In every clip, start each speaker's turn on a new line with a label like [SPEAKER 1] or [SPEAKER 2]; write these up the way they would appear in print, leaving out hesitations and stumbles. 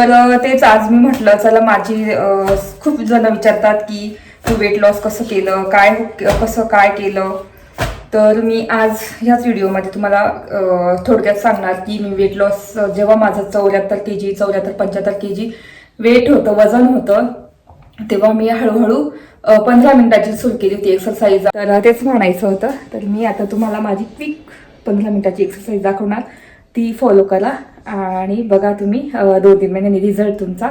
[SPEAKER 1] तर तेच आज मी म्हटलं चला माझी खूप जण विचारतात की तू वेट लॉस कसं केलं, कसं काय केलं. तर मी आज ह्याच व्हिडिओमध्ये तुम्हाला थोडक्यात सांगणार की मी वेट लॉस जेव्हा माझं 74-75 kg वेट होतं, वजन होतं, तेव्हा मी हळूहळू 15 मिनिटाची सुरू केली होती एक्सरसाइज. तर तेच म्हणायचं होतं. तर मी आता तुम्हाला माझी क्विक 15 मिनिटाची एक्सरसाइज दाखवणार, ती फॉलो करा आणि बघा तुम्ही 2-3 महिन्यांनी रिझल्ट तुमचा.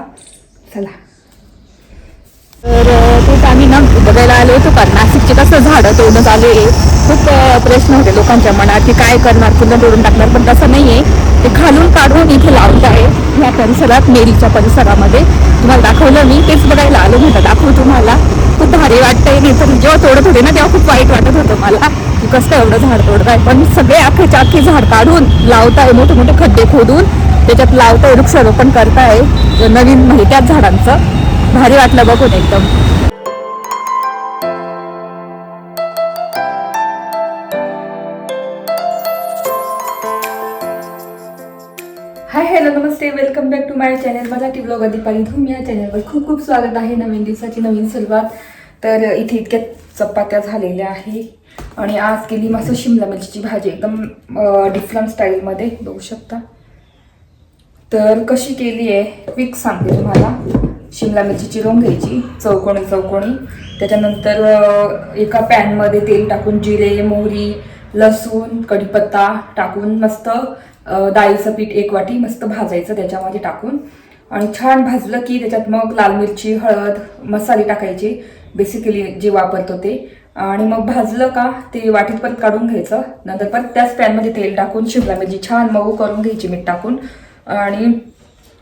[SPEAKER 1] चला. तर तेच आम्ही ना बघायला आलो होतो कारण नाशिकचे कसं झाडं तोडून आले. खूप प्रश्न होते लोकांच्या मनात की काय करणार, फुलं तोडून टाकणार, पण तसं नाही आहे. ते खालून काढून इथे लावत आहे ह्या परिसरात, मेरीच्या परिसरामध्ये. तुम्हाला दाखवलं मी, तेच बघायला आलो, म्हटलं दाखवू तुम्हाला. खूप भारी वाटतंय. नाही तर जेव्हा तोडत होते ना तेव्हा खूप वाईट वाटत होतं मला की कसं एवढं झाड तोडताय, पण सगळे अख्खे झाड काढून लावताय, मोठे मोठे खड्डे खोदून त्याच्यात लावताय, वृक्षारोपण करताय नवीन, म्हणजे त्याच झाडांचं. भारी वाटलं बघून एकदम. हाय, हॅलो, नमस्ते, welcome back to my channel Marathi blogger Deepali Dhoom. या चॅनलवर खूप खूप स्वागत आहे. नवीन दिवसाची नवीन सुरुवात. तर इथे इतक्या चपात्या झालेल्या आहे आणि आज केली मस्त शिमला मिरचीची भाजी, एकदम डिफरंट स्टाईलमध्ये, बघू शकता. तर कशी केली आहे क्विक सांगते तुम्हाला. शिमला मिरची चिरून घ्यायची चौकोनी चौकोनी. त्याच्यानंतर एका पॅनमध्ये तेल टाकून जिरे, मोहरी, लसूण, कढीपत्ता टाकून मस्त डाळीचं पीठ 1 वाटी मस्त भाजायचं त्याच्यामध्ये टाकून. आणि छान भाजलं की त्याच्यात मग लाल मिरची, हळद, मसाले टाकायचे, बेसिकली जे वापरतो ते. आणि मग भाजलं का ते वाटीत परत काढून घ्यायचं. नंतर परत त्याच पॅनमध्ये तेल टाकून शिमला मिरची छान मऊ करून घ्यायची मीठ टाकून. आणि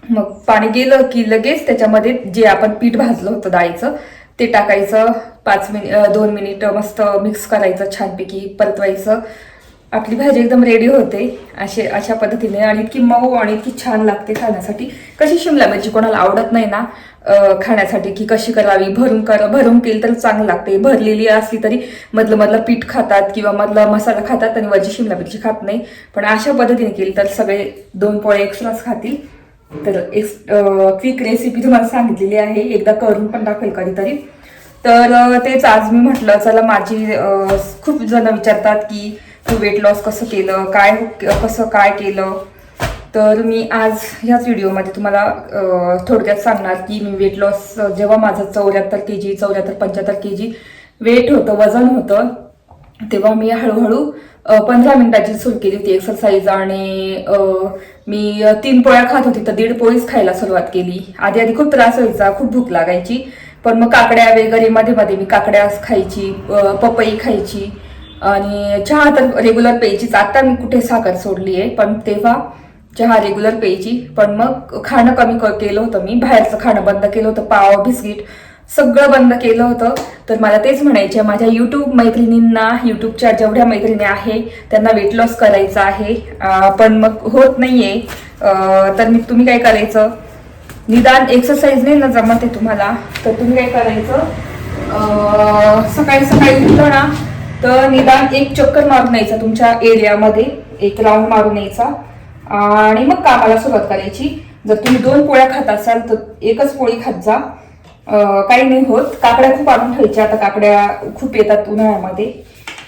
[SPEAKER 1] मग पाणी गेलं की लगेच त्याच्यामध्ये जे आपण पीठ भाजलं होतं डाळीचं ते टाकायचं. 2 मिनिट मस्त मिक्स करायचं, छानपैकी परतवायचं. आपली भाजी एकदम रेडी होते अशा पद्धतीने. आणि इतकी मऊ आणि इतकी छान लागते खाण्यासाठी. कशी शिमला मिरची कोणाला आवडत नाही ना खाण्यासाठी, की कशी करावी, भरून केली तर चांगलं लागते. भरलेली असली तरी मधलं पीठ खातात किंवा मधला मसाला खातात आणि वरची शिमला मिरची खात नाही. पण अशा पद्धतीने केली तर सगळे 2 पोळे एक्स्ट्राच खातील. तर क्विक रेसिपी तुम्हाला सांगितलेली आहे, एकदा करून पण टाकेल कधीतरी. तर तेच आज मी म्हटलं चला माझी खूप जण विचारतात की तू वेट लॉस कसं केलं, कसं काय केलं. तर मी आज ह्याच व्हिडिओमध्ये तुम्हाला थोडक्यात सांगणार की मी वेट लॉस जेव्हा माझं 74-75 kg वेट होतं, वजन होतं, तेव्हा मी हळूहळू 15 मिनिटाची सुरू केली होती एक्सरसाइज. आणि मी 3 पोळ्या खात होती तर 1.5 पोळीच खायला सुरुवात केली. आधी खूप त्रास व्हायचा, खूप भूक लागायची. पण मग काकड्या वगैरे मध्ये मी काकड्या खायची, पपई खायची. आणि चहा तर रेग्युलर प्यायचीच. आता मी कुठे साखर सोडली आहे, पण तेव्हा चहा रेग्युलर प्यायची. पण मग खाणं कमी केलं होतं मी, बाहेरचं खाणं बंद केलं होतं, पाव, बिस्किट सगळं बंद केलं होतं. तर मला तेच म्हणायचे माझ्या युट्यूब मैत्रिणींना, युट्यूबच्या जेवढ्या मैत्रिणी आहे त्यांना वेट लॉस करायचं आहे, पण मग होत नाहीये. तर तुम्ही काय करायचं, निदान एक्सरसाइज नाही ना जमत आहे तुम्हाला, तर तुम्ही काय करायचं, सकाळी उठलं ना तर निदान 1 चक्कर मारून यायचा तुमच्या एरियामध्ये, 1 राऊंड मारून यायचा आणि मग कामाला सुरुवात करायची. जर तुम्ही 2 पोळ्या खात असाल तर 1च पोळी खात जा, काही नाही होत. काकड्या खूप आणून ठेवायच्या, आता काकड्या खूप येतात उन्हाळ्यामध्ये.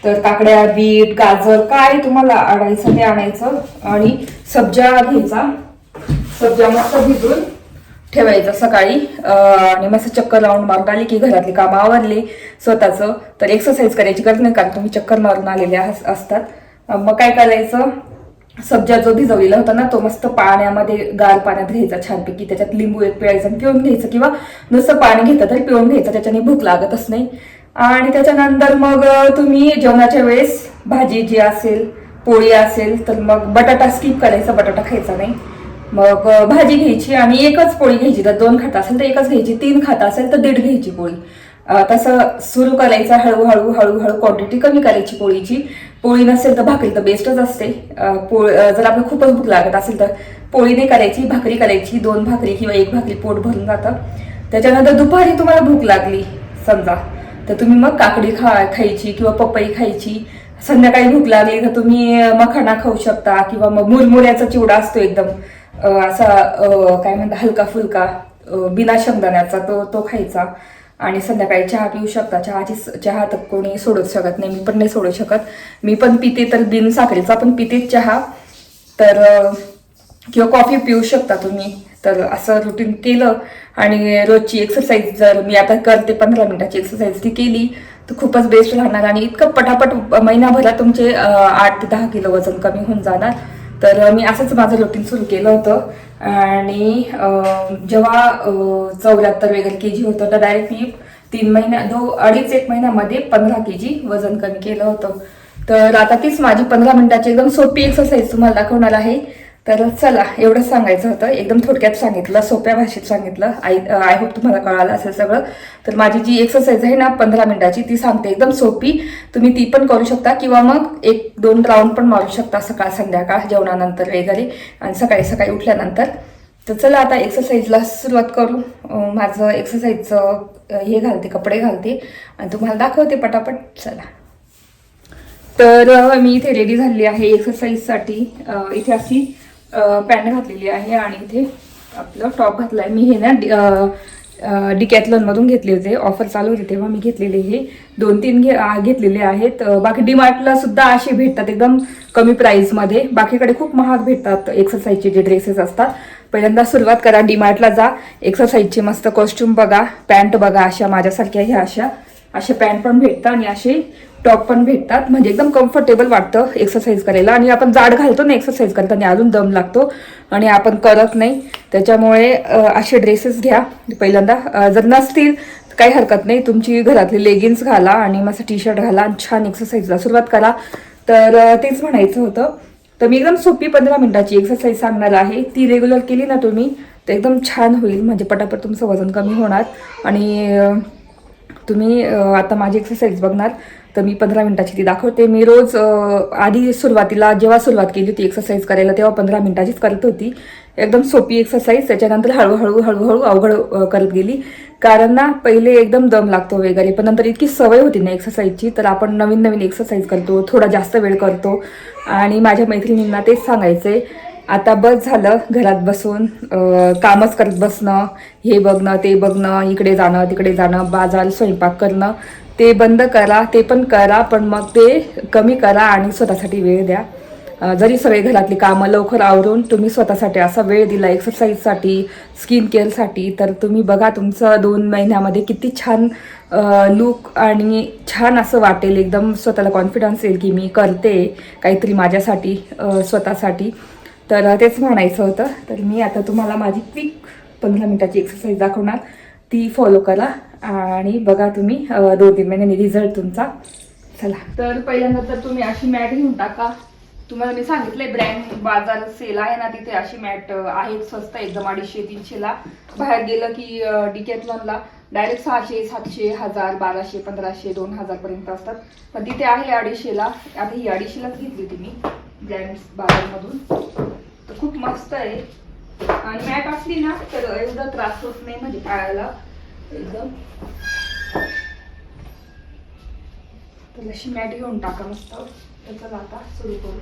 [SPEAKER 1] तर काकड्या, बीट, गाजर काय तुम्हाला आणायचं ते आणायचं. आणि सब्जा घ्यायचा, सब्जा मस्त भिजून ठेवायचं सकाळी. आणि मस्त चक्कर राऊंड मारून आली की घरातली कामं आवरली स्वतःचं, तर एक्सरसाइज करायची गरज नाही कारण तुम्ही चक्कर मारून आलेले असतात. मग काय करायचं, सब्जा जो भिजवलेला होता ना तो मस्त पाण्यामध्ये, गार पाण्यात घ्यायचा छानपैकी. त्याच्यात लिंबू 1 पिळायचं, पिळून घ्यायचं, किंवा नुसतं पाणी घेतलं तरी पिळून घ्यायचं, त्याच्याने भूक लागतच नाही. आणि त्याच्यानंतर मग तुम्ही जेवणाच्या वेळेस भाजी जी असेल, पोळी असेल तर मग बटाटा स्किप करायचा, बटाटा खायचा नाही. मग भाजी घ्यायची आणि 1च पोळी घ्यायची. तर 2 खात असेल तर 1च घ्यायची, 3 खात असेल तर 1.5 घ्यायची पोळी. तसं सुरू करायचं, हळूहळू क्वांटिटी कमी करायची पोळीची. पोळी नसेल तर भाकरी तर बेस्टच असते. जर आपल्याला खूपच भूक लागत असेल तर पोळी नाही करायची, भाकरी करायची. 2 भाकरी किंवा 1 भाकरी पोट भरून जातं. त्याच्यानंतर दुपारी तुम्हाला भूक लागली समजा तर तुम्ही मग काकडी खायची किंवा पपई खायची. संध्याकाळी भूक लागली तर तुम्ही मखाना खाऊ शकता, किंवा मग मुरमुऱ्याचा चिवडा असतो एकदम असा काय म्हणतात हलका फुलका बिना शेंगदाण्याचा तो खायचा. आणि संध्याकाळी चहा पिऊ शकता. चहा तर कोणी सोडूच शकत नाही, मी पण नाही सोडू शकत. मी पण पिते, तर बिन साखरेचा पण पिते चहा. तर किंवा कॉफी पिऊ शकता तुम्ही. तर असं रुटीन केलं आणि रोजची एक्सरसाइज जर मी आता करते 15 मिनिटाची एक्सरसाइज ती केली तर खूपच बेस्ट राहणार आणि इतकं पटापट महिनाभरात तुमचे 8 ते 10 किलो वजन कमी होऊन जाणार. तर मी असंच माझं रुटीन सुरू केलं होतं आणि जेव्हा 74 वगैरे केजी होतं तर डायरेक्ट मी 2.5-1 महिन्यामध्ये 15 केजी वजन कमी केलं होतं. तर आता तीच माझी 15 मिनिटाची एकदम सोपी एक्सरसाइज तुम्हाला दाखवणार आहे. तर चला, एवढं सांगायचं होतं, एकदम थोडक्यात सांगितलं, सोप्या भाषेत सांगितलं. आय होप तुम्हाला कळालं असेल सगळं. तर माझी जी एक्सरसाइज आहे ना 15 मिनिटाची ती सांगते, एकदम सोपी. तुम्ही ती पण करू शकता किंवा मग 1-2 राऊंड पण मारू शकता सकाळ संध्याकाळ जेवणानंतर वगैरे आणि सकाळी सकाळी उठल्यानंतर. तर चला आता एक्सरसाइजला सुरुवात करू. माझं एक्सरसाइजचं हे घालते, कपडे घालते आणि तुम्हाला दाखवते पटापट. चला, तर मी इथे रेडी झालेली आहे एक्सरसाइजसाठी. इथे अशी पॅन्ट घातलेली आहे आणि इथे आपलं टॉप घातलं आहे. मी हे ना डिकॅथलॉनमधून घेतले होते, ऑफर चालू होते तेव्हा मी घेतलेले. हे 2-3 घेतलेले आहेत. बाकी डीमार्टला सुद्धा असे भेटतात एकदम कमी प्राईसमध्ये. बाकीकडे खूप महाग भेटतात एक्सरसाइजचे जे ड्रेसेस असतात. पहिल्यांदा सुरुवात करा, डीमार्टला जा, एक्सरसाइजचे मस्त कॉस्ट्युम बघा, पॅन्ट बघा. अशा माझ्यासारख्या ह्या अशा पॅन्ट पण भेटतात आणि असे टॉप पण भेटतात. म्हणजे एकदम कम्फर्टेबल वाटतं एक्सरसाइज करायला. आणि आपण जाड घालतो ना एक्सरसाइज करताना, अजून दम लागतो आणि आपण करत नाही. त्याच्यामुळे असे ड्रेसेस घ्या पहिल्यांदा. जर नसतील काही हरकत नाही, तुमची घरातले लेगिन्स घाला आणि मस्त टी-शर्ट घाला आणि छान एक्सरसाइजला सुरुवात करा. तर तेच म्हणायचं होतं. तर मी एकदम सोपी 15 मिनिटाची एक्सरसाइज सांगणार आहे. ती रेग्युलर केली ना तुम्ही तर एकदम छान होईल. म्हणजे पटापट तुमचं वजन कमी होणार. आणि तुम्ही आता माझी एक्सरसाइज बघणार तर मी 15 मिनिटाची ती दाखवते. मी रोज आधी सुरुवातीला जेव्हा सुरुवात केली होती एक्सरसाइज करायला तेव्हा 15 मिनिटाचीच करत होती. एकदम सोपी एक्सरसाइज. त्याच्यानंतर हळूहळू अवघड करत गेली. कारण ना पहिले एकदम दम लागतो वगैरे, पण नंतर इतकी सवय होती ना एक्सरसाइजची तर आपण नवीन नवीन एक्सरसाइज करतो, थोडा जास्त वेळ करतो. आणि माझ्या मैत्रिणींना तेच सांगायचंय, आता बस झालं घरात बसून कामच करत बसणं, हे बघणं ते बघणं, इकडे जाणं तिकडे जाणं, बाजार स्वयंपाक करणं. ते बंद करा, ते पण करा, पण मग ते कमी करा आणि स्वतःसाठी वेळ द्या. जरी सगळे घरातली कामं लवकर आवरून तुम्ही स्वतःसाठी असा वेळ दिला एक्सरसाइजसाठी, स्किन केअरसाठी, तर तुम्ही बघा तुमचं 2 महिन्यामध्ये किती छान लुक आणि छान असं वाटेल. एकदम स्वतःला कॉन्फिडन्स येईल की मी करते काहीतरी माझ्यासाठी, स्वतःसाठी. तर तेच म्हणायचं होतं. तर मी आता तुम्हाला माझी क्विक 15 मिनिटाची एक्सरसाइज दाखवणार, ती फॉलो करा आणि बघा तुम्ही 2-3 महिन्यांनी रिझल्ट तुमचा. चला, तर पहिल्यांदा तर तुम्ही अशी मॅट घेऊन टाका. तुम्हाला मी सांगितलंय ब्रँड बाजार सेल आहे ना, तिथे अशी मॅट आहे स्वस्त एकदम 250-300ला. बाहेर गेलं की डिकॅथलॉनला डायरेक्ट 600, 700, 1000, 1200, 1500, 2000 पर्यंत असतात. पण तिथे आहे 250ला. आता ही 250लाच घेतली होती मी ब्रँड बाजारमधून. तर खूप मस्त आहे आणि मॅट असली ना तर एवढा त्रास होत नाही, म्हणजे पायाला एकदम. तर अशी मॅट घेऊन टाका मस्त. तर चला आता सुरू करू.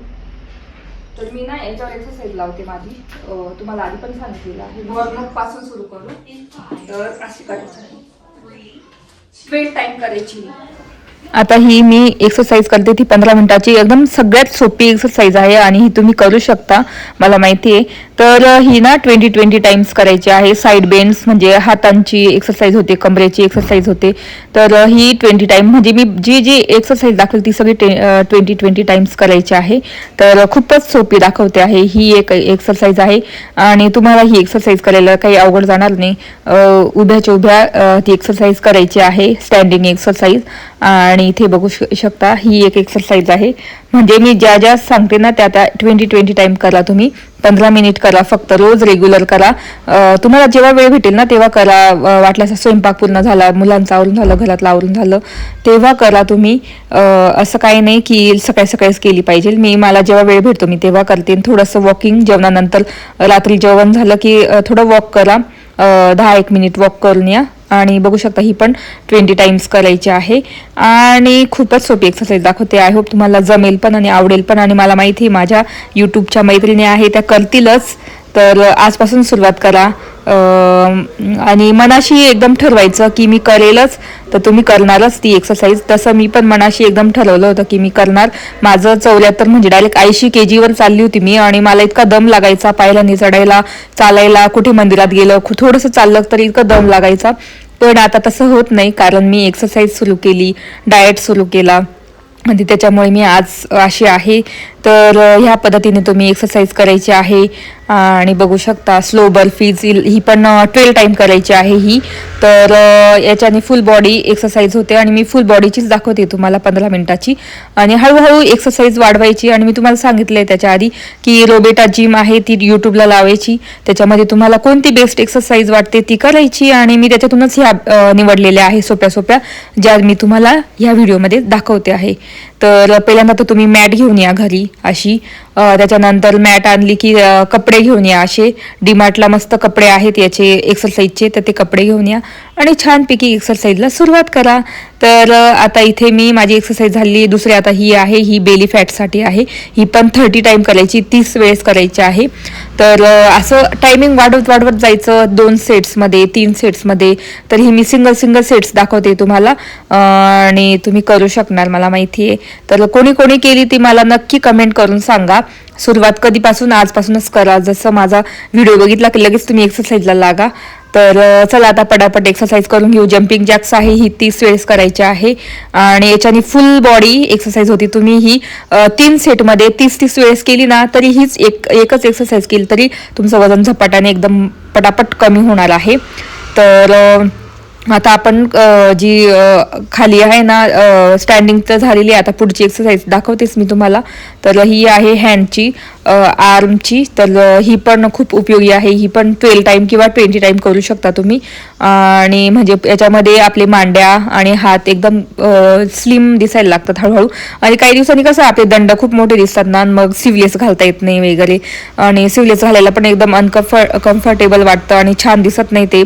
[SPEAKER 1] तर मी ना याच्यावर एक्सरसाइज लावते माझी, तुम्हाला आधी पण सांगितलेलं आहे. वॉर्मअप पासून सुरू करू. तर अशी करायची आहे, स्ट्रेट टाइम करायची. आता ही मी एक्सरसाइज करते ती 15 मिनिटाची, एकदम सगळ्यात सोपी एक्सरसाइज आहे आणि ही तुम्ही करू शकता, मला माहिती आहे. तर ही ना 20-20 टाइम्स करायची आहे. साईड बेंड्स म्हणजे हातांची एक्सरसाइज होते, कमरेची एक्सरसाइज होते. तर ही 20 टाइम म्हणजे मी जी एक्सरसाइज दाखवली ती सगळी 20-20 टाइम्स करायची आहे. तर खूपच सोपी दाखवते आहे. ही एक एक्सरसाइज आहे आणि तुम्हाला ही एक्सरसाइज करायला काही अवघड जाणार नाही. उभ्याच्या उभ्या ती एक्सरसाइज करायची आहे, स्टँडिंग एक्सरसाइज. आणि इथे बघू शकता ही एक एक्सरसाइज आहे. म्हणजे मी ज्या सांगते ना त्या 20-20 टाइम करा तुम्ही. 15 मिनिट करा फक्त, रोज रेग्युलर करा. तुम्हाला जेव्हा वेळ भेटेल ना तेव्हा करा. वाटल्यास स्वयंपाक पूर्ण झाला, मुलांचं आवरून झालं, घरातलं आवरून झालं तेव्हा करा तुम्ही. असं काही नाही की सकाळी सकाळीच केली पाहिजे. मला जेव्हा वेळ भेटतो मी तेव्हा करते. थोडंसं वॉकिंग जेवणानंतर, रात्री जेवण झालं की थोडं वॉक करा, 10-1 मिनिट वॉक करून या. आणि बघू शकता ही पण 20 टाइम्स करायची आहे आणि खूपच सोपी एक्सरसाइज दाखवते. आय होप तुम्हाला जमेल पण आणि आवडेल पण. आणि मला माहिती आहे माझ्या यूट्यूबच्या मैत्रिणी आहे त्या करतीलच. तर आजपासून सुरुवात करा. आणि मनाशी एकदम ठरवायचं की मी करेलच, तर तुम्ही करणारच ती एक्सरसाइज. तसं मी पण मनाशी एकदम ठरवलं होतं की मी करणार. माझं 74 म्हणजे डायरेक्ट 80 kg वर चालली होती मी, आणि मला इतका दम लागायचा पायऱ्यांनी चढायला, चालायला, कुठे मंदिरात गेलं थोडंसं चाललं तरी इतकं दम लागायचा. पण आता तसं होत नाही, कारण मी एक्सरसाइज सुरू केली, डाएट सुरू केला, म्हणजे त्याच्यामुळे मी आज अशी आहे. तर ह्या पद्धतीने तुम्ही एक्सरसाइज करायची आहे. आणि बघू शकता स्लो बर्फीज ही पण 12 टाइम करायची आहे ही. तर याच्याने फुल बॉडी एक्सरसाइज होते, आणि मी फुल बॉडीचीच दाखवते तुम्हाला 15 मिनिटाची. आणि हळूहळू एक्सरसाइज वाढवायची. आणि मी तुम्हाला सांगितलंय त्याच्या आधी की रोबेटा जिम आहे ती यूट्यूबला लावायची, त्याच्यामध्ये तुम्हाला कोणती बेस्ट एक्सरसाइज वाटते ती करायची. आणि मी त्याच्यातूनच ह्या निवडलेल्या आहे सोप्या सोप्या, ज्या मी तुम्हाला ह्या व्हिडिओमध्ये दाखवते आहे. तर पहिल्यांदा तर तुम्ही मॅट घेऊन या घरी अशी. त्याच्यानंतर मॅट आणली की कपडे घेऊन या असे. डीमार्टला मस्त कपडे आहेत याचे एक्सरसाइजचे, तर ते कपडे घेऊन या आणि छानपैकी एक्सरसाइजला सुरुवात करा. तर आता इथे मी माझी एक्सरसाइज झाली. दुसरी आता ही आहे, ही बेली फॅटसाठी आहे. ही पण 30 टाइम करायची, 30 वेळेस करायची आहे. तर असं टायमिंग वाढवत वाढवत जायचं 2 सेट्समध्ये, 3 सेट्समध्ये. तर ही मी सिंगल सेट्स दाखवते तुम्हाला, आणि तुम्ही करू शकणार मला माहिती आहे. तर कोणी कोणी केली ती मला नक्की कमेंट करून सांगा. सुरुवात कधीपासून? आजपासूनच करा. जसं माझा व्हिडिओ बघितला की लगेच तुम्ही एक्सरसाइजला लागा. तर चला आता पटापट एक्सरसाइज करून घेऊ. जम्पिंग जॅक्स आहे, ही 30 वेळेस करायची आहे, आणि याच्याने फुल बॉडी एक्सरसाइज होती. तुम्ही ही 3 सेटमध्ये 30 वेळेस केली ना, तरी हीच एकच एक्सरसाइज केली तरी तुमचं वजन झपाट्याने एकदम पटापट कमी होणार आहे. तर आता आपण जी खाली आहे ना स्टँडिंग तर झालेली आहे. आता पुढची एक्सरसाइज दाखवतेच मी तुम्हाला. तर ही आहे हँडची, आर्मची. तर ही पण खूप उपयोगी आहे. ही पण 12 टाइम किंवा 20 टाइम करू शकता तुम्ही. आणि म्हणजे याच्यामध्ये आपले मांड्या आणि हात एकदम स्लिम दिसायला लागतात हळूहळू. आणि काही दिवसांनी कसं आपले दंड खूप मोठे दिसतात ना, मग सिवलेस घालता येत नाही वगैरे, आणि सिवलेस घालायला पण एकदम कम्फर्टेबल वाटतं आणि छान दिसत नाही ते.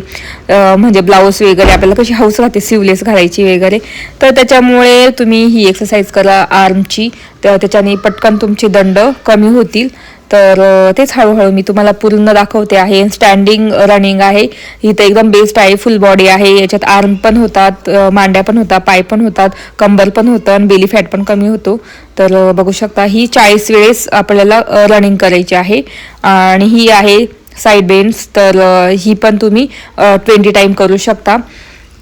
[SPEAKER 1] म्हणजे ब्लाऊज वगैरे आपल्याला कशी हौस राहते सिवलेस घालायची वगैरे. तर त्याच्यामुळे तुम्ही ही एक्सरसाइज करा आर्मची. तर त्याच्याने पटकन तुमचे दंड कमी होतील. तर तेच हळूहळू मी तुम्हाला पूर्ण दाखवते आहे. स्टँडिंग रनिंग आहे ही, तर एकदम बेस्ट आहे. फुल बॉडी आहे. याच्यात आर्म पण होतात, मांड्या पण होतात, पाय पण होतात, कंबर पण होतं, आणि बेली फॅट पण कमी होतो. तर बघू शकता ही 40 वेळेस आपल्याला रनिंग करायची आहे. आणि ही आहे साईड बेंड्स. तर ही पण तुम्ही 20 टाइम करू शकता.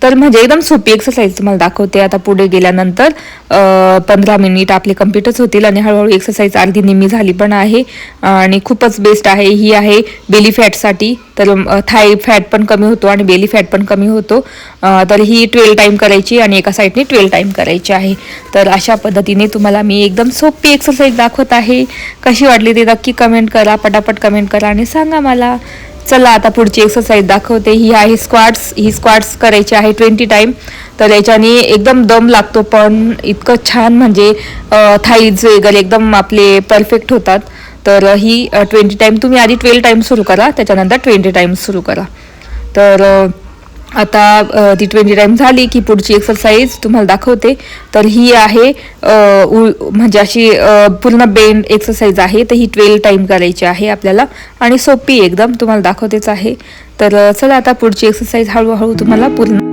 [SPEAKER 1] तर म्हणजे एकदम सोपी एक्सरसाइज तुम्हाला दाखवते. आता पुढे गेल्यानंतर 15 मिनिट आपले कम्प्लीटच होतील, आणि हळूहळू एक्सरसाइज अर्धी निम्मी झाली पण आहे, आणि खूपच बेस्ट आहे. ही आहे बेली फॅटसाठी. तर थाय फॅट पण कमी होतो आणि बेली फॅट पण कमी होतो. तर ही 12 टाइम करायची, आणि एका साईडने 12 टाइम करायची आहे. तर अशा पद्धतीने तुम्हाला मी एकदम सोपी एक्सरसाइज दाखवत आहे. कशी वाटली ते नक्की कमेंट करा, पटापट कमेंट करा आणि सांगा मला. चला आता पुढची एक्सरसाइज दाखवते. ही आहे स्क्वॉट्स. ही स्क्वॉट्स करायची आहे 20 टाइम. तर याच्याने एकदम दम लागतो, पण इतकं छान म्हणजे थाईज वगैरे एकदम आपले परफेक्ट होतात. तर ही 20 टाइम तुम्ही आधी 12 टाइम सुरू करा, त्याच्यानंतर 20 टाइम सुरू करा. तर आता ती 20 टाइम झाली की पुढची एक्सरसाइज तुम्हाला दाखवते. तर ही आहे म्हणजे अशी पूर्ण बेंड एक्सरसाइज आहे. तर ही 12 टाइम करायची आहे आपल्याला, आणि सोपी एकदम तुम्हाला दाखवतेच आहे. तर चला आता पुढची एक्सरसाइज हळूहळू तुम्हाला पूर्ण.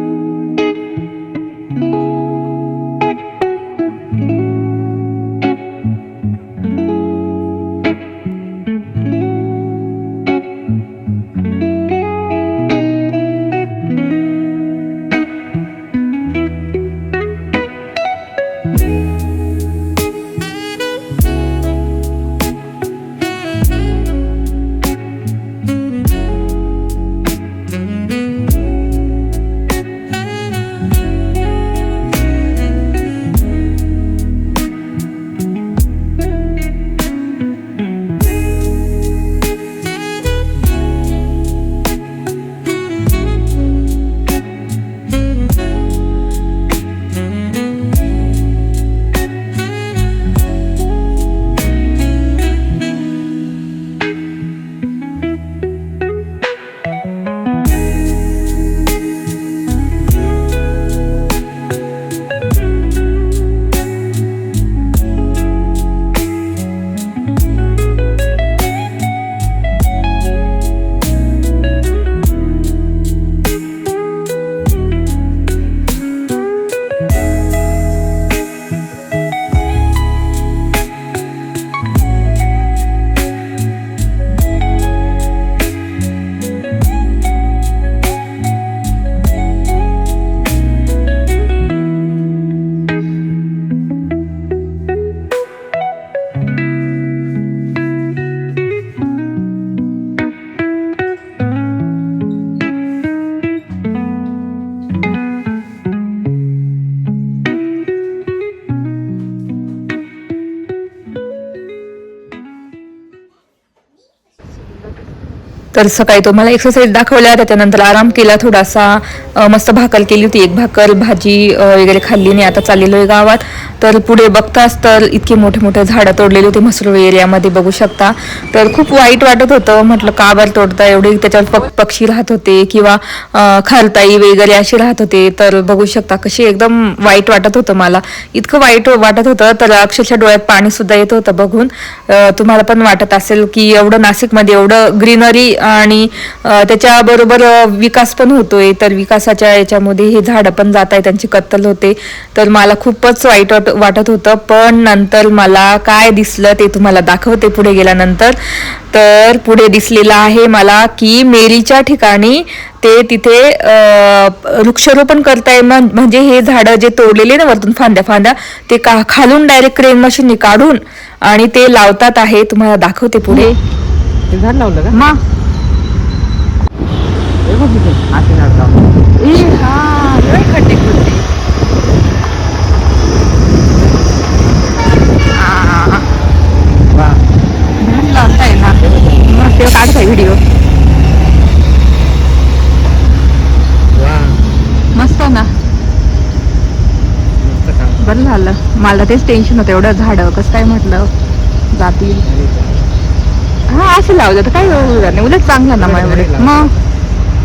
[SPEAKER 1] तर सकाळी तो मला एक्सरसाइज दाखवल्या, त्याच्यानंतर आराम केला थोडासा, मस्त भाकर केली होती, एक भाकर भाजी वगैरे खाल्ली नाही. आता चाललेलो आहे गावात. तर पुढे बघताच तर इतके मोठे मोठे झाडं तोडलेले होते म्हसरूळ एरियामध्ये, बघू शकता. तर खूप वाईट वाटत होतं, म्हटलं का बरं तोडता, एवढे त्याच्यावर पक्षी राहत होते किंवा खारताई वगैरे असे राहत होते. तर बघू शकता कशी एकदम वाईट वाटत होतं मला, इतकं वाईट वाटत होतं तर अक्षरशः डोळ्यात पाणी सुद्धा येत होतं बघून. तुम्हाला पण वाटत असेल की एवढं नाशिकमध्ये एवढं ग्रीनरी आणि त्याच्याबरोबर विकास पण होतोय, तर विकासाच्या याच्यामध्ये हे झाडं पण जात आहे, त्यांची कत्तल होते. तर मला खूपच वाईट वाटत होतं. पण नंतर मला काय दिसलं ते तुम्हाला दाखवते पुढे गेल्यानंतर. तर पुढे दिसलेलं आहे मला की मेरीच्या ठिकाणी ते तिथे वृक्षारोपण करताय. म्हणजे हे झाडं जे तोडलेले ना वरतून फांद्या फांद्या, ते खालून डायरेक्ट क्रेन मशीनने काढून आणि ते लावतात आहे. तुम्हाला दाखवते पुढे.
[SPEAKER 2] झाड लावलं का?
[SPEAKER 1] मा खड्डे खोदले. लावताय ना मग ते काढताय व्हिडिओ. मस्त ना, बरं झालं. मला तेच टेन्शन होतं, एवढं झाडं कसं काय म्हटलं जातील. हा असं लावलं तर काय नाही, उलट चांगलं ना मग.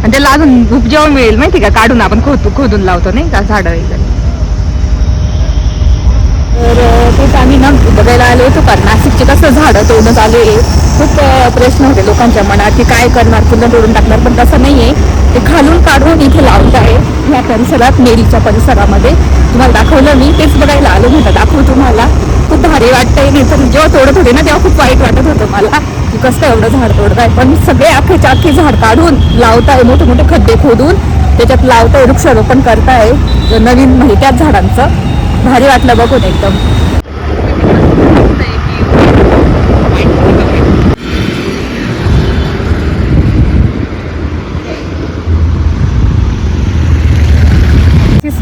[SPEAKER 1] आणि त्याला अजून उपजाऊ मिळेल माहिती का, काढून आपण खोदून लावतो नाही का झाडं वगैरे. तर तेच आम्ही ना बघायला आलो होतो का नाशिकचे कसं झाडं तोडणं चालू आहे. खूप प्रश्न होते लोकांच्या मनात की काय करणार, पुन्हा तोडून टाकणार, पण तसं नाही आहे. ते खालून काढून इथे लावत आहे ह्या परिसरात, मेरीच्या परिसरामध्ये. तुम्हाला दाखवलं मी, तेच बघायला आलो म्हटलं दाखवू तुम्हाला. खूप भारी वाटतंय. नाही तर जेव्हा तोडत होते ना तेव्हा खूप वाईट वाटत होतं मला की कसं एवढं झाड तोडताय. पण सगळे अख्खे झाड काढून लावताय, मोठे मोठे खड्डे खोदून त्याच्यात लावताय, वृक्षारोपण करताय नवीन म्हणजे त्याच झाडांचं. भारी वाटलं बघून एकदम.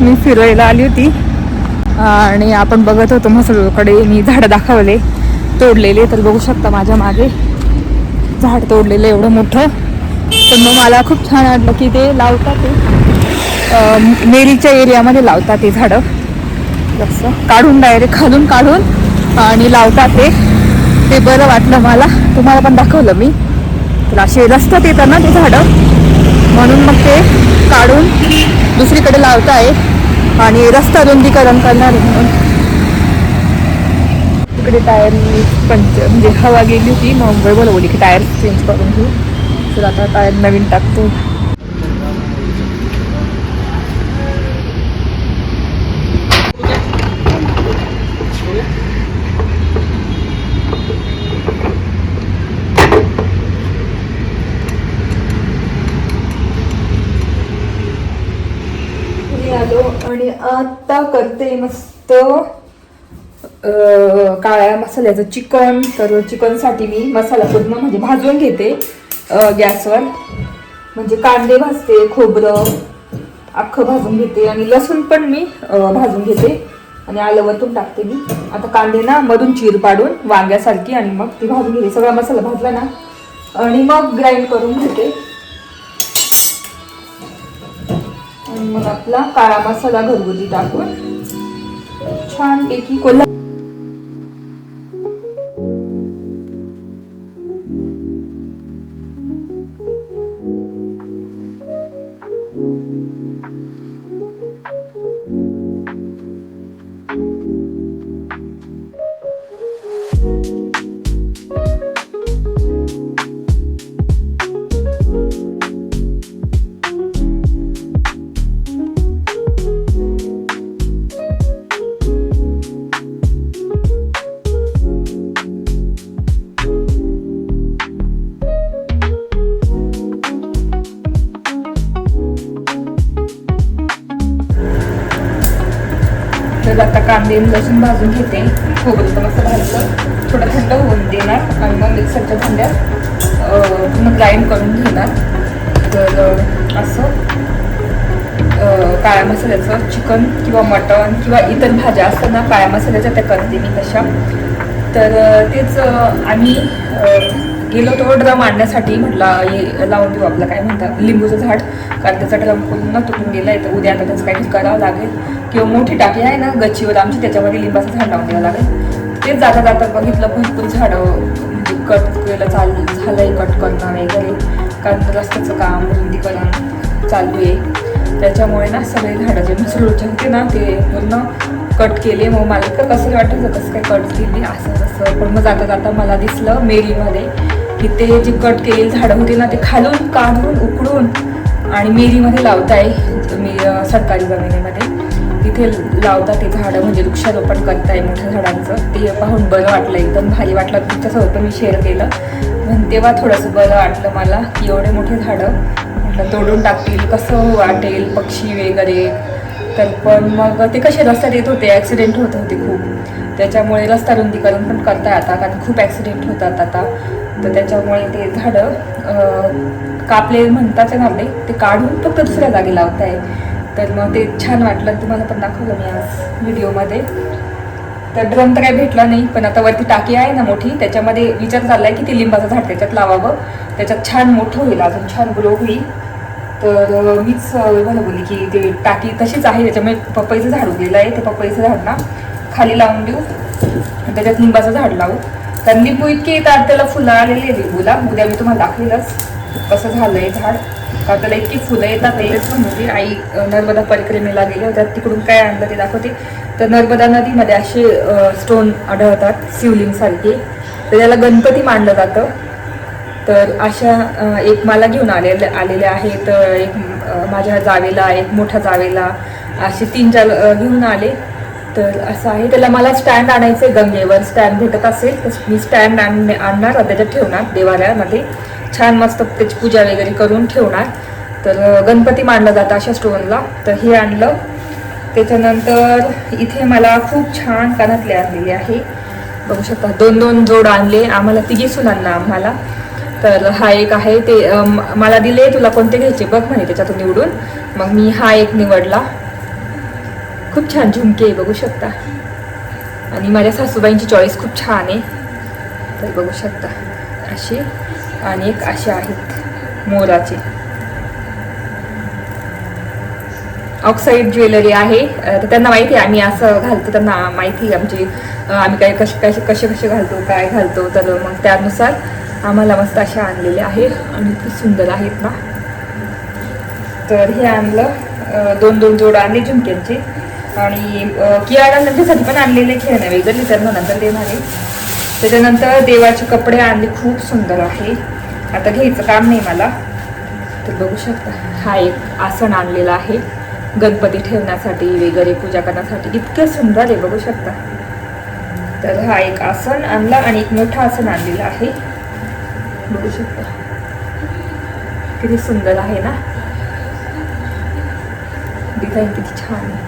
[SPEAKER 1] मी फिरायला आली होती आणि आपण बघत होतो म्हसरूळकडे. मी झाडं दाखवले तोडलेले, तर बघू शकता माझ्या मागे झाड तोडलेलं एवढं मोठं. तर मग मला खूप छान वाटलं की ते लावतात, ते मेरीच्या एरियामध्ये लावतात ते झाडं. असं काढून डायरेक्ट खालून काढून आणि लावतात ते बरं वाटलं मला. तुम्हाला पण दाखवलं मी. तर असे रस्त्यात येतात ना ते झाडं, म्हणून मग ते काढून दुसरीकडे लावत आहे आणि रस्ता रुंदीकरण करणार आहे म्हणून. तिकडे टायर म्हणजे हवा गेली होती, मग बोलवली की टायर चेंज करून घेऊ. तर आता टायर नवीन टाकतो. आलो आणि आता करते मस्त काळ्या मसाल्याचं चिकन. तर चिकनसाठी मी मसाला पूर्ण म्हणजे भाजून घेते गॅसवर. म्हणजे कांदे भाजते, खोबरं अख्खं भाजून घेते आणि लसूण पण मी भाजून घेते आणि आलं वरतून टाकते मी. आता कांदे ना मधून चीर पाडून वांग्यासारखी आणि मग ती भाजून घेते. सगळा मसाला भाजला ना आणि मग ग्राइंड करून घेते. आणि मग आपला काळा मसाला घरगुती टाकून छानपैकी कोल्हा. तर आता कांदे लसूण भाजून घेते. खोबरं तर मस्त भाजलं, थोडं थंड होऊन देणार आणि मग मिक्सरच्या भांड्यात पूर्ण ग्राइंड करून घेणार. तर असं काळ्या मसाल्याचं चिकन किंवा मटण किंवा इतर भाज्या असतात ना काळ्या मसाल्याच्या, त्या करते मी तशा. तर तेच आम्ही गेलो तो ड्रम आणण्यासाठी, म्हटलं लावून देऊ आपलं काय म्हणतात लिंबूचं झाड, कारण त्याचा ड्रम पूर्ण तुटून गेलाय. तर उद्या आता त्याचं काहीतरी करावं लागेल, किंवा मोठी टाकी आहे ना गच्चीवर आमची, त्याच्यामध्ये लिंबाचं झाड लावून द्यावं लागेल. तेच जाता जाता बघितलं भरपूर झाडं म्हणजे कट केलं झालंय कट करणं वगैरे, कारण रस्त्याचं काम रुंदीकरण चालू आहे. त्याच्यामुळे ना सगळे झाडं जे मिसळूचे होते ना ते पूर्ण कट केले. मग मला तर कसं वाटायचं कसं काय कट केली असं तसं, पण मग जाता जाता मला दिसलं मेरीमध्ये की ते जे कट केलेली झाडं होती ना ते खालून काढून उकडून आणि मेरीमध्ये लावताय, मी सरकारी जमिनीमध्ये तिथे लावता ते झाडं, म्हणजे वृक्षारोपण करताय मोठ्या झाडांचं. ते पाहून बरं वाटलं, एकदम भारी वाटलं. तुमच्यासोबत पण मी शेअर केलं, पण तेव्हा थोडंसं बरं वाटलं मला की एवढे मोठे झाडं म्हटलं तोडून टाकतील कसं वाटेल, पक्षी वगैरे. तर पण मग ते कसे रस्त्यात येत होते, ॲक्सिडेंट होत होते खूप, त्याच्यामुळे रस्ता रुंदीकरण पण करताय आता, कारण खूप ॲक्सिडेंट होतात आता. तर त्याच्यामुळे ते झाडं कापले म्हणतात ना आपले, ते काढून फक्त दुसऱ्या जागी लावत आहे. तर मग ते छान वाटलं, तुम्हाला पण दाखवलं मी आज व्हिडिओमध्ये. तर ड्रम तर काही भेटला नाही, पण आता वरती टाकी आहे ना मोठी, त्याच्यामध्ये विचार चाललाय की ते लिंबाचं झाड त्याच्यात लावावं, त्याच्यात छान मोठं होईल, अजून छान ग्रो होईल. तर मीच मला बोलली की ते टाकी तशीच आहे, त्याच्यामुळे पपईचं झाड उगलेलं आहे, ते पपईचं झाड ना खाली लावून देऊ, त्याच्यात लिंबाचं झाड लावू. कारण लिंबू इतके येतात, त्याला फुलं आलेली आहे लिंबूला. उद्या मी तुम्हाला दाखवेलच कसं झालंय झाड, कारण त्याला इतकी फुलं येतात. पहिलेच म्हणते आई नर्मदा परिक्रमेला गेले होत्या, तिकडून काय आणलं ते दाखवते. तर नर्मदा नदीमध्ये असे स्टोन आढळतात शिवलिंगसारखे, तर त्याला गणपती मानलं जातं. तर अशा एक मला घेऊन आलेले आहेत, एक माझ्या जावेला, एक मोठ्या जावेला, असे 3-4 घेऊन आले. तर असं आहे, त्याला मला स्टँड आणायचं आहे, गंगेवर स्टँड भेटत असेल तर मी स्टँड आणणार, त्याच्यात ठेवणार देवालयामध्ये, छान मस्त त्याची पूजा वगैरे करून ठेवणार. तर गणपती मानलं जातं अशा स्टोनला. तर हे आणलं. त्याच्यानंतर इथे मला खूप छान कानातले आणलेले आहे, बघू शकता. 2-2 जोड आणले आम्हाला, तिघी सुनांना आम्हाला. तर हा एक आहे, ते मला दिले, तुला कोणते घ्यायचे बघ म्हणे त्याच्यातून निवडून. मग मी हा एक निवडला. खूप छान झुमके आहे, बघू शकता. आणि माझ्या सासूबाईंची चॉईस खूप छान आहे, तर बघू शकता असे. आणि एक असे आहेत मोराचे, ऑक्साईड ज्वेलरी आहे. तर त्यांना माहिती आहे आम्ही असं घालतो, त्यांना माहिती आहे आमची आम्ही काय कसे घालतो, काय घालतो. तर मग त्यानुसार आम्हाला मस्त अशा आणलेल्या आहेत आणि खूप सुंदर आहेत ना. तर हे आणलं, 2-2 जोड आणले झुमक्यांचे. आणि किराणा नंतरसाठी पण आणलेले खेळणे वगैरे, त्यांना नंतर देणार आहे. त्याच्यानंतर देवाचे कपडे आणले, खूप सुंदर आहे, आता घ्यायचं काम नाही मला. तर बघू शकता हा एक आसन आणलेला आहे गणपती ठेवण्यासाठी वगैरे, पूजा करण्यासाठी, इतकं सुंदर आहे, बघू शकता. तर हा एक आसन आणला आणि एक मोठा आसन आणलेला आहे, बघू शकता किती सुंदर आहे ना, डिझाईन किती छान आहे.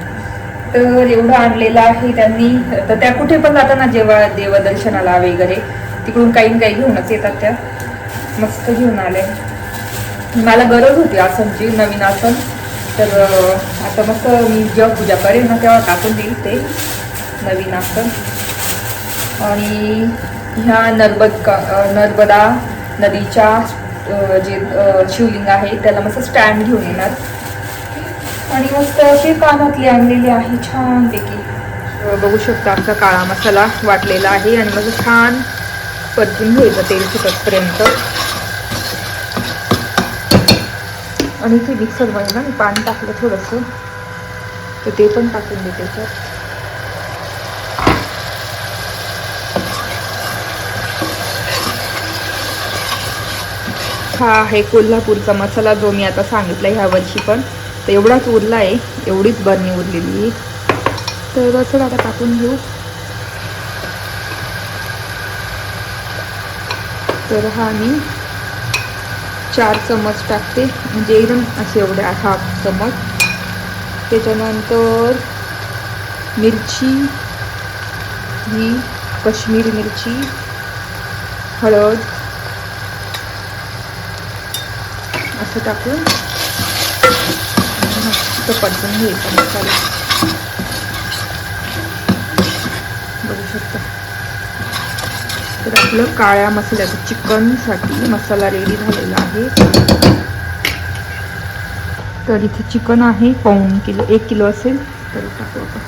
[SPEAKER 1] तर एवढं आणलेलं आहे त्यांनी. तर त्या कुठे पण जाताना जेव्हा देवदर्शनाला वगैरे, तिकडून काही काही घेऊनच येतात, त्या मस्त घेऊन आले. मला गरज होती आसनची, नवीन आसन. तर आता मस्त मी जेव्हा पूजा करेन ना तेव्हा टाकून देईल ते नवीन आसन. आणि ह्या नर्मदा नदीच्या जे शिवलिंग आहे त्याला मस्त स्टँड घेऊन येणार. आणि मस्त असे कानातले आणलेले आहे छानपैकी, बघू शकता. आमचा काळा मसाला वाटलेला आहे आणि मग छान परतून घ्यायचं तेल सुटतपर्यंत. आणि ते मिक्सरमध्ये ना मी पाणी टाकलं थोडंसं, तर ते पण टाकून देते त्याच्यात. हा आहे कोल्हापूरचा मसाला, जो मी आता सांगितला ह्या वर्षी पण. तर एवढाच उरला आहे, एवढीच बरणी उरलेली. तर असं आता टाकून घेऊ. तर हा मी 4 चम्मच टाकते, म्हणजे एकदम असे एवढे 1/2 चम्मच. त्याच्यानंतर मिरची, ही काश्मीरी मिरची, हळद असं टाकून मस्त परतून घ्यायचं मसाला, बघू शकता. तर आपलं काळ्या मसाल्याचं चिकनसाठी मसाला रेडी झालेला आहे. तर इथे चिकन आहे 1 किलो असेल तर टाकू आपण.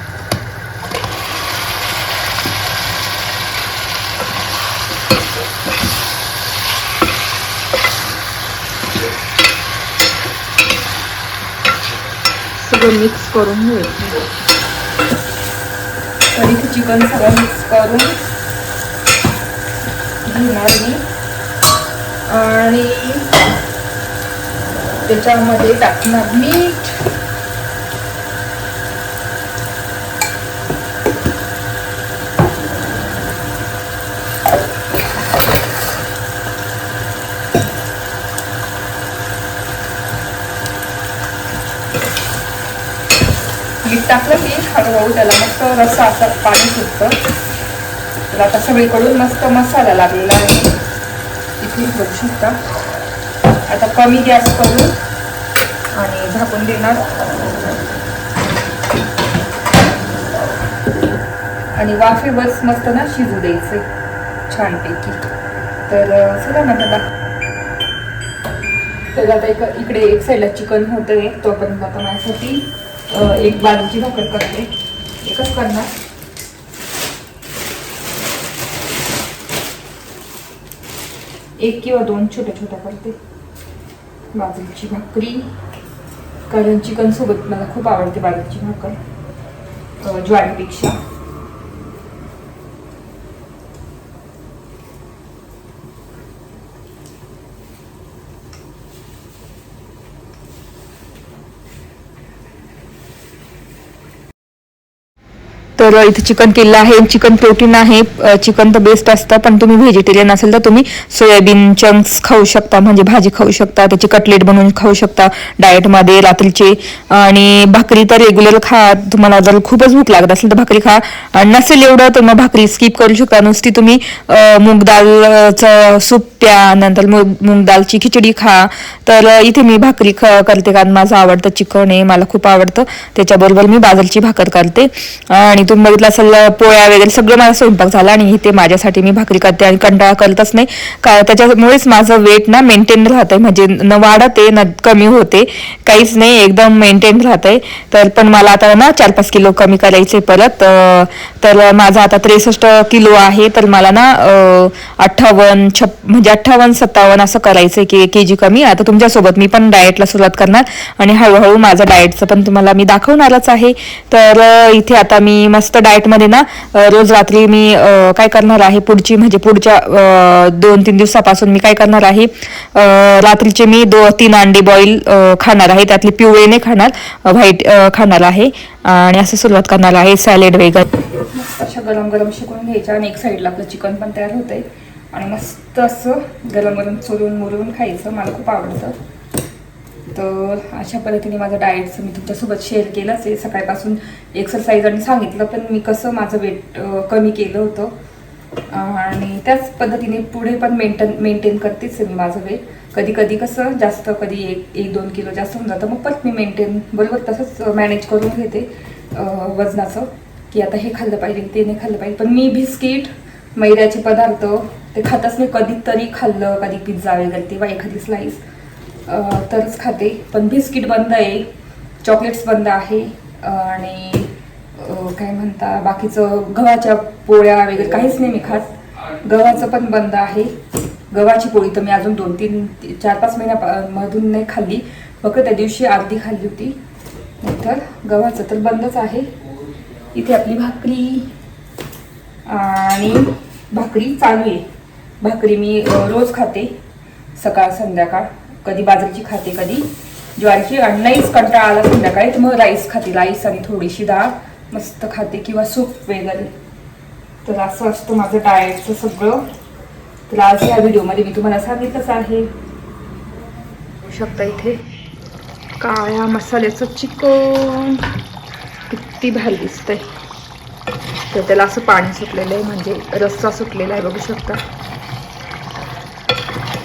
[SPEAKER 1] सगळं मिक्स करून घ्यायचं. तर इथे चिकन सगळं मिक्स करून घेणार मी आणि त्याच्यामध्ये टाकणार मीठ, मीठ टाकलं की हळूहळू त्याला मस्त रस्सा असं पाणी सुटतं. तर आता सगळीकडून मस्त मसाला लागलेला आहे, इथे बघू शकता. आता कमी गॅस करून आणि झाकून देणार आणि वाफेवरच मस्त ना शिजू द्यायचे छानपैकी. तर चला ना दादा. तर आता इकडे एक साईडला चिकन होतंय, तो पण आता माझ्यासाठी एक बाजूची भाकर करते. एकच करणार. एक किंवा 2 छोट्या छोट्या करते बाजरीची भाकरी, कारण चिकन सोबत मला खूप आवडते बाजरीची भाकर ज्वारीपेक्षा. तर इथे चिकन केलेलं आहे. चिकन प्रोटीन आहे, चिकन तर बेस्ट असतं. पण तुम्ही व्हेजिटेरियन असेल तर तुम्ही सोयाबीन चंक्स खाऊ शकता, म्हणजे भाजी खाऊ शकता, त्याची कटलेट बनवून खाऊ शकता डाएटमध्ये रात्रीचे. आणि भाकरी तर रेग्युलर खा. तुम्हाला जर खूपच भूक लागत असेल तर भाकरी खा, नसेल एवढं तर मग भाकरी स्किप करू शकता. नुसती तुम्ही मूग दालचं सूप प्या, नंतर मूग दालची खिचडी खा. तर इथे मी भाकरी करते, कारण माझं आवडतं चिकन आहे, मला खूप आवडतं. त्याच्याबरोबर मी बाजरीची भाकर करते. आणि तुम्ही बघितलं असेल पोळ्या वगैरे सगळं माझा स्वयंपाक झाला आणि इथे माझ्यासाठी मी भाकरी करते आणि कंटाळा करतच नाही का. त्याच्यामुळेच माझं वेट ना मेंटेन राहतंय, म्हणजे न वाढते ना कमी होते, काहीच नाही, एकदम मेंटेन राहतंय. तर पण मला आता ना 4-5 किलो कमी करायचे परत. तर माझा आता 63 किलो आहे. तर मला ना 58-57 असं करायचंय की kg कमी. आता तुमच्यासोबत मी पण डाएटला सुरुवात करणार आणि हळूहळू माझं डाएटचं पण तुम्हाला मी दाखवणारच आहे. तर इथे आता मी मस्त डाएटमध्ये ना रोज रात्री मी काय करणार आहे, पुढच्या 2-3 दिवसापासून मी काय करणार आहे, रात्रीचे मी 2-3 अंडी बॉईल खाणार आहे. त्यातले पिवळे नाही खाणार, व्हाईट खाणार आहे. आणि असं सुरुवात करणार आहे सॅलेड वगैरे. मस्त अशा गरम गरम शिकून घ्यायच्या आणि एक साईडला आपलं चिकन पण तयार होतंय आणि मस्त असं गरम गरम चुरून मुरून खायचं, मला खूप आवडतं. तर अशा पद्धतीने माझं डाएटचं मी तुमच्यासोबत शेअर केलंच आहे. सकाळपासून एक्सरसाइज आणि सांगितलं पण मी कसं माझं वेट कमी केलं होतं आणि त्याच पद्धतीने पुढे पण मेंटेन करतेच मी माझं वेट. कधी कधी कसं जास्त, कधी 1-2 किलो जास्त होऊन जातं, मग परत मी मेंटेन बरोबर तसंच मॅनेज करून घेते वजनाचं, की आता हे खाल्लं पाहिजे ते नाही खाल्लं पाहिजे. पण मी बिस्किट, मैद्याचे पदार्थ ते खातच नाही. कधीतरी खाल्लं, कधी पिझ्झा वगैरे तेव्हा एखादी स्लाईस तरच खाते. पण बिस्किट बंद आहे, चॉकलेट्स बंद आहे आणि काय म्हणता बाकीचं गव्हाच्या पोळ्या वगैरे काहीच नाही मी खात. गव्हाचं पण बंद आहे. गव्हाची पोळी तर मी अजून 4-5 महिन्यामधून नाही खाल्ली, फक्त त्या दिवशी अर्धी खाल्ली होती. तर गव्हाचं तर बंदच आहे. इथे आपली भाकरी आणि भाकरी चालू आहे. भाकरी मी रोज खाते, सकाळ संध्याकाळ. कधी बाजरीची खाते, कधी ज्वारीची. आणि नाहीच कंटाळा आला संध्याकाळी तर मग राईस खाते, राईस आणि थोडीशी डाळ मस्त खाते किंवा सूप वगैरे. तर असं असतं माझं डाएटचं सगळं. तर आज या व्हिडिओमध्ये मी तुम्हाला सांगितलंच आहे. बघू शकता इथे काळ्या मसाल्याचं चिकन किती भारी दिसतंय. तर त्याला असं पाणी सुटलेलं आहे, म्हणजे रस्सा सुटलेला आहे, बघू शकता.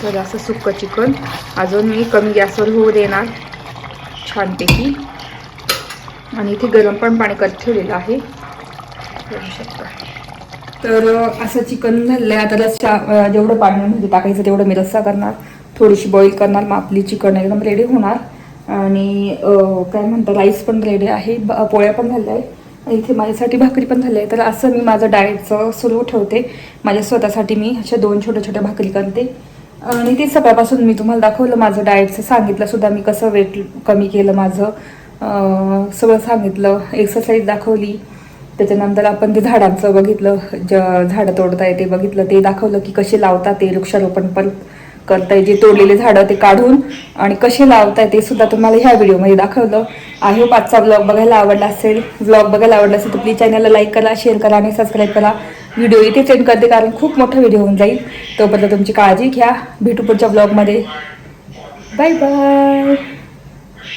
[SPEAKER 1] तर असं सुक्कं चिकन अजून मी कमी गॅसवर होऊ देणार छानपैकी. आणि इथे गरम पण पाणी करत ठेवलेलं आहे, बघू शकता. तर असं चिकन झालेलं आहे. आता रस्सा जेवढं पाणी म्हणजे टाकायचं तेवढं मी रस्सा करणार, थोडीशी बॉईल करणार, मग आपली चिकन एकदम रेडी होणार. आणि काय म्हणतात राईस पण रेडी आहे, पोळ्या पण झाल्या आहे आणि इथे माझ्यासाठी भाकरी पण झाली आहे. तर असं मी माझं डाएटचं सुरू ठेवते. माझ्या स्वतःसाठी मी अशा 2 छोट्या छोट्या भाकरी करते. आणि ते सकाळपासून मी तुम्हाला दाखवलं माझं डाएटचं, सांगितलं सुद्धा मी कसं वेट कमी केलं माझं, सगळं सांगितलं, एक्सरसाइज दाखवली. त्याच्यानंतर आपण ते झाडांचं बघितलं, झाडं तोडताय ते बघितलं, ते दाखवलं की कसे लावतात ते वृक्षारोपण पण करताय, जे तोडलेले झाडं ते काढून आणि कसे लावताय ते सुद्धा तुम्हाला ह्या व्हिडिओमध्ये दाखवलं. आय होप आजचा ब्लॉग बघायला आवडला असेल. ब्लॉग बघायला आवडला असेल तर प्लीज चॅनलला लाईक करा, शेअर करा आणि सबस्क्राईब करा. व्हिडिओ इथे सेंड करते कारण खूप मोठा व्हिडिओ होऊन जाईल. तोपर्यंत तुमची काळजी घ्या. भेटू पुढच्या ब्लॉगमध्ये. Bye bye.